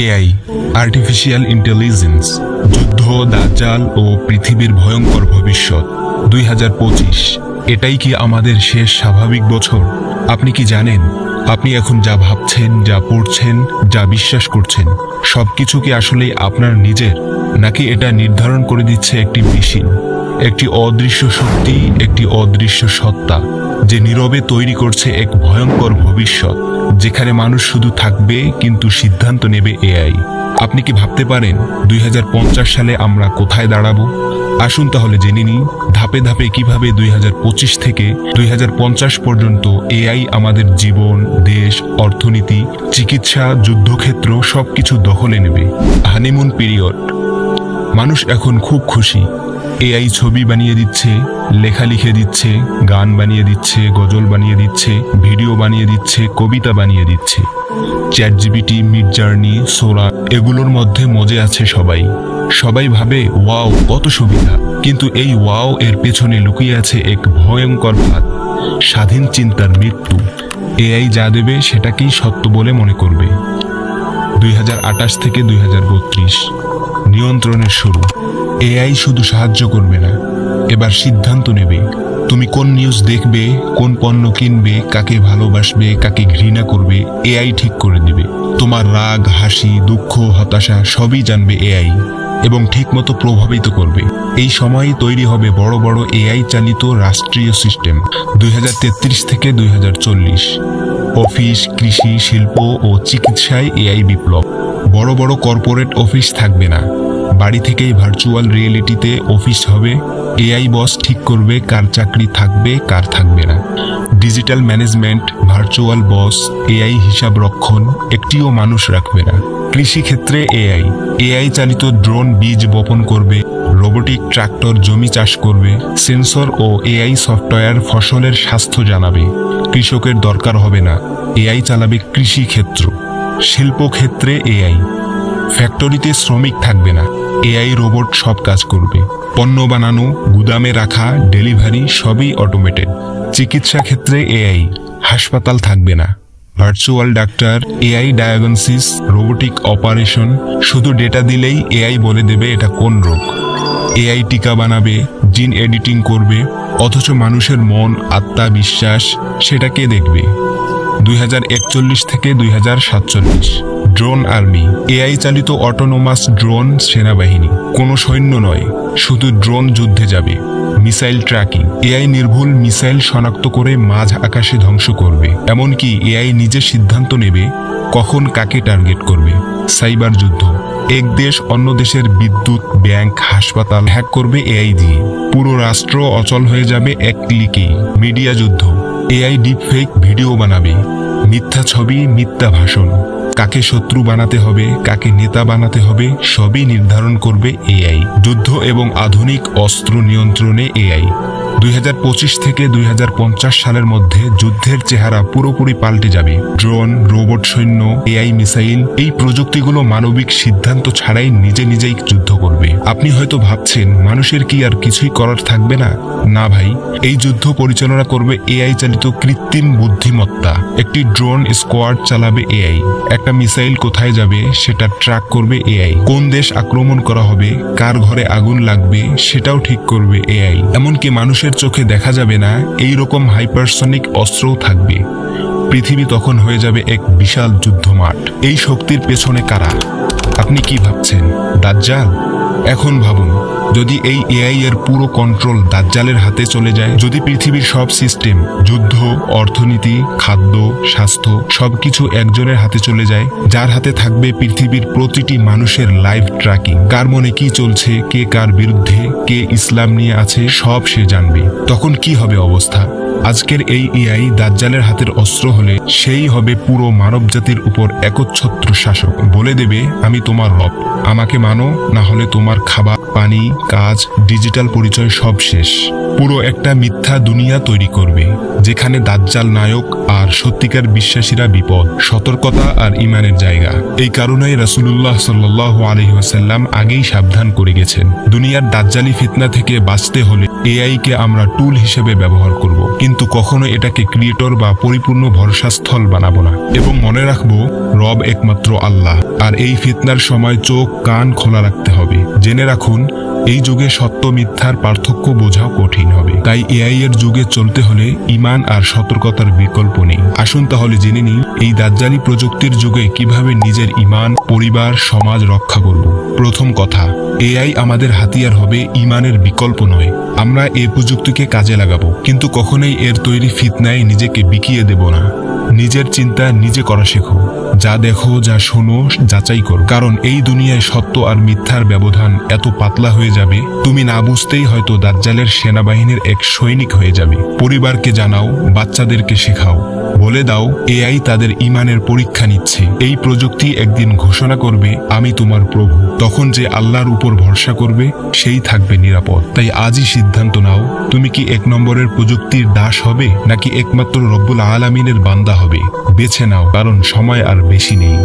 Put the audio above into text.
AI, artificial intelligence, যুদ্ধ, দাজ্জাল ও পৃথিবীর ভয়ঙ্কর ভবিষ্যৎ। 2025 এটাই কি আমাদের শেষ স্বাভাবিক বছর? আপনি কি জানেন আপনি এখন যা ভাবছেন, যা পড়ছেন, যা বিশ্বাস করছেন সবকিছু কি আসলে আপনার নিজের, নাকি এটা নির্ধারণ করে দিচ্ছে একটি মেশিন, একটি অদৃশ্য শক্তি, একটি অদৃশ্য সত্তা যে নীরবে তৈরি করছে এক ভয়ঙ্কর ভবিষ্যৎ যেখানে মানুষ শুধু থাকবে কিন্তু সিদ্ধান্ত নেবে এআই? আপনি কি ভাবতে পারেন 2050 সালে আমরা কোথায় দাঁড়াবো? আসুন তাহলে জেনে নিই ধাপে ধাপে কিভাবে 2025 থেকে 2050 পর্যন্ত এআই আমাদের জীবন, দেশ, অর্থনীতি, চিকিৎসা, যুদ্ধক্ষেত্র সবকিছু দখলে নেবে। Honeymoon period. মানুষ এখন খুব খুশি। এআই ছবি বানিয়ে দিচ্ছে, লেখা লিখে দিচ্ছে, গান বানিয়ে দিচ্ছে, গজল বানিয়ে দিচ্ছে, ভিডিও বানিয়ে দিচ্ছে, কবিতা বানিয়ে দিচ্ছে। চ্যাটজিপিটি, মিডজার্নি, সোরা, এগুলোর মধ্যে মজে আছে সবাই। সবাই ভাবে ওয়াও কত সুবিধা, কিন্তু এই ওয়াও এর পেছনে লুকিয়ে আছে এক ভয়ঙ্কর ফাঁদ, স্বাধীন চিন্তার মৃত্যু। এআই যা দেবে সেটাকেই সত্য বলে মনে করবে। 2028 থেকে 2032 নিয়ন্ত্রণের শুরু। এআই শুধু সাহায্য করবে না, এবার সিদ্ধান্ত নেবে। তুমি কোন নিউজ দেখবে, কোন পণ্য কিনবে, কাকে ভালোবাসবে, কাকে ঘৃণা করবে, এআই ঠিক করে দিবে। তোমার রাগ, হাসি, দুঃখ, হতাশা সবই জানবে এআই এবং ঠিকমতো প্রভাবিত করবে। এই সময়ই তৈরি হবে বড় বড় এআই চালিত রাষ্ট্রীয় সিস্টেম। 2033 থেকে 2040 অফিস, কৃষি, শিল্প ও চিকিৎসায় এআই বিপ্লব। বড় বড় কর্পোরেট অফিস থাকবে না, বাড়ি থেকেই ভার্চুয়াল রিয়েলিটিতে অফিস হবে। এআই বস ঠিক করবে কার চাকরি থাকবে, কার থাকবে না। ডিজিটাল ম্যানেজমেন্ট, ভার্চুয়াল বস, এআই হিসাব রক্ষণ, একটিও মানুষ রাখবে না। কৃষি ক্ষেত্রে এআই, এআই চালিত ড্রোন বীজ বপন করবে, রোবোটিক ট্রাক্টর জমি চাষ করবে, সেন্সর ও এআই সফটওয়্যার ফসলের স্বাস্থ্য জানাবে। কৃষকের দরকার হবে না, এআই চালাবে কৃষি ক্ষেত্র। শিল্প ক্ষেত্রে এআই, ফ্যাক্টরিতে শ্রমিক থাকবে না, এআই রোবট সব কাজ করবে। পণ্য বানানো, গুদামে রাখা, ডেলিভারি সবই অটোমেটেড। চিকিৎসা ক্ষেত্রে এআই, হাসপাতাল থাকবে না, virtual doctor, AI diagnosis, robotic operation, শুধু ডেটা দিলেই এআই বলে দেবে এটা কোন রোগ। এআই টিকা বানাবে, জিন এডিটিং করবে, অথচ মানুষের মন, আত্মা, বিশ্বাস সেটা কে দেখবে? 2041 থেকে 2047 ড্রোন আর্মি, এআই চালিত অটোনোমাস ড্রোন সেনাবাহিনী। কোনো সৈন্য নয়, শুধু ড্রোন যুদ্ধে যাবে। মিসাইল ট্র্যাকিং, এআই নির্ভুল মিসাইল শনাক্ত করে মাঝ আকাশে ধ্বংস করবে। এমনকি এআই নিজে সিদ্ধান্ত নেবে কখন কাকে টার্গেট করবে। সাইবার যুদ্ধ, এক দেশ অন্য দেশের বিদ্যুৎ, ব্যাংক, হাসপাতাল হ্যাক করবে এআই দিয়ে। পুরো রাষ্ট্র অচল হয়ে যাবে এক ক্লিকে। মিডিয়া যুদ্ধ, এআই ডিপফেক ভিডিও বানাবে, মিথ্যা ছবি, মিথ্যা ভাষণ, কাকে শত্রু বানাতে হবে, কাকে নেতা বানাতে হবে সবই নির্ধারণ করবে এআই। যুদ্ধ এবং আধুনিক অস্ত্র নিয়ন্ত্রণে এআই। 2025 থেকে 2050 সালের মধ্যে যুদ্ধের চেহারা পুরোপুরি পাল্টে যাবে। ড্রোন, রোবট সৈন্য, এআই মিসাইল, এই প্রযুক্তিগুলো মানবিক সিদ্ধান্ত ছাড়াই নিজে নিজেই যুদ্ধ করবে। আপনি হয়তো ভাবছেন মানুষের কি আর কিছুই করার থাকবে না? না ভাই, এই যুদ্ধ পরিচালনা করবে এআই চালিত কৃত্রিম বুদ্ধিমত্তা। একটি ড্রোন স্কোয়াড চালাবে এআই, একটা মিসাইল কোথায় যাবে সেটা ট্র্যাক করবে এআই। কোন দেশ আক্রমণ করা হবে, কার ঘরে আগুন লাগবে সেটাও ঠিক করবে এআই। এমনকি মানুষের চোখে দেখা যাবে না এই রকম হাইপারসনিক অস্ত্রও থাকবে। পৃথিবী তখন হয়ে যাবে এক বিশাল যুদ্ধ মাঠ। এই শক্তির পেছনে কারা? আপনি কি ভাবছেন দাজ্জাল? এখন ভাবুন, যদি এই এআই এর পুরো কন্ট্রোল দাজ্জালের হাতে চলে যায়, যদি পৃথিবীর সব সিস্টেম, যুদ্ধ, অর্থনীতি, খাদ্য, স্বাস্থ্য সবকিছু একজনের হাতে চলে যায়, যার হাতে থাকবে পৃথিবীর প্রতিটি মানুষের লাইভ ট্র্যাকিং, কার মনে কি চলছে, কে কার বিরুদ্ধে, কে ইসলাম নিয়ে আছে সব সে জানবে, তখন কি হবে অবস্থা? আজকের এই এআই দাজ্জালের হাতের অস্ত্র হলে সেই হবে পুরো মানবজাতির উপর একচ্ছত্র শাসক। বলে দেবে আমি তোমার রব, আমাকে মানো, না হলে তোমার খাবার, পানি, কাজ, ডিজিটাল পরিচয় সব শেষ। পুরো একটা মিথ্যা দুনিয়া তৈরি করবে যেখানে দাজ্জাল নায়ক আর সত্যিকার বিশ্বাসীরা বিপদ। সতর্কতা আর ইমানের জায়গা। এই কারণেই রাসূলুল্লাহ সাল্লাল্লাহু আলাইহি ওয়াসাল্লাম আগেই সাবধান করে গেছেন, দুনিয়ার দাজ্জালি ফিতনা থেকে বাঁচতে হলে এআই কে আমরা টুল হিসেবে ব্যবহার করব, কিন্তু কখনো এটাকে ক্রিয়েটর বা পরিপূর্ণ ভরসাস্থল বানাবো না। এবং মনে রাখবো, রব একমাত্র আল্লাহ। আর এই ফিতনার সময় চোখ কান খোলা রাখতে হবে। জেনে রাখুন, এই যুগে সত্য মিথ্যার পার্থক্য বোঝাও কঠিন হবে। তাই এআই এর যুগে চলতে হলে ঈমান আর সতর্কতার বিকল্প নেই। আসুন তাহলে জেনে নিই এই দাজ্জালি প্রযুক্তির যুগে কিভাবে নিজের ঈমান, পরিবার, সমাজ রক্ষা করব। প্রথম কথা, এআই আমাদের হাতিয়ার হবে, ঈমানের বিকল্প নয়। আমরা এই প্রযুক্তিকে কাজে লাগাবো, কিন্তু কখনোই এর তৈরি ফিতনায় নিজেকে বিকিয়ে দেব না। নিজের চিন্তা নিজে করা শেখো। যা দেখো, যা শোনো, যাচাই করো। কারণ এই দুনিয়ায় সত্য আর মিথ্যার ব্যবধান এত পাতলা হয়ে যাবে, তুমি না বুঝতেই হয়তো দাজ্জালের সেনাবাহিনীর এক সৈনিক হয়ে যাবে। পরিবারকে জানাও, বাচ্চাদেরকে শেখাও, বলে দাও এআই তাদের ঈমানের পরীক্ষা নিচ্ছে। এই প্রযুক্তি একদিন ঘোষণা করবে, আমি তোমার প্রভু। তখন যে আল্লাহর উপর ভরসা করবে, সেই থাকবে নিরাপদ। তাই আজই সিদ্ধান্ত নাও, তুমি কি 1 নম্বরের প্রযুক্তির দাস হবে, নাকি একমাত্র রব্বুল আলামিনের বান্দা হবে? বেছে নাও, কারণ সময় আর বেশি নেই।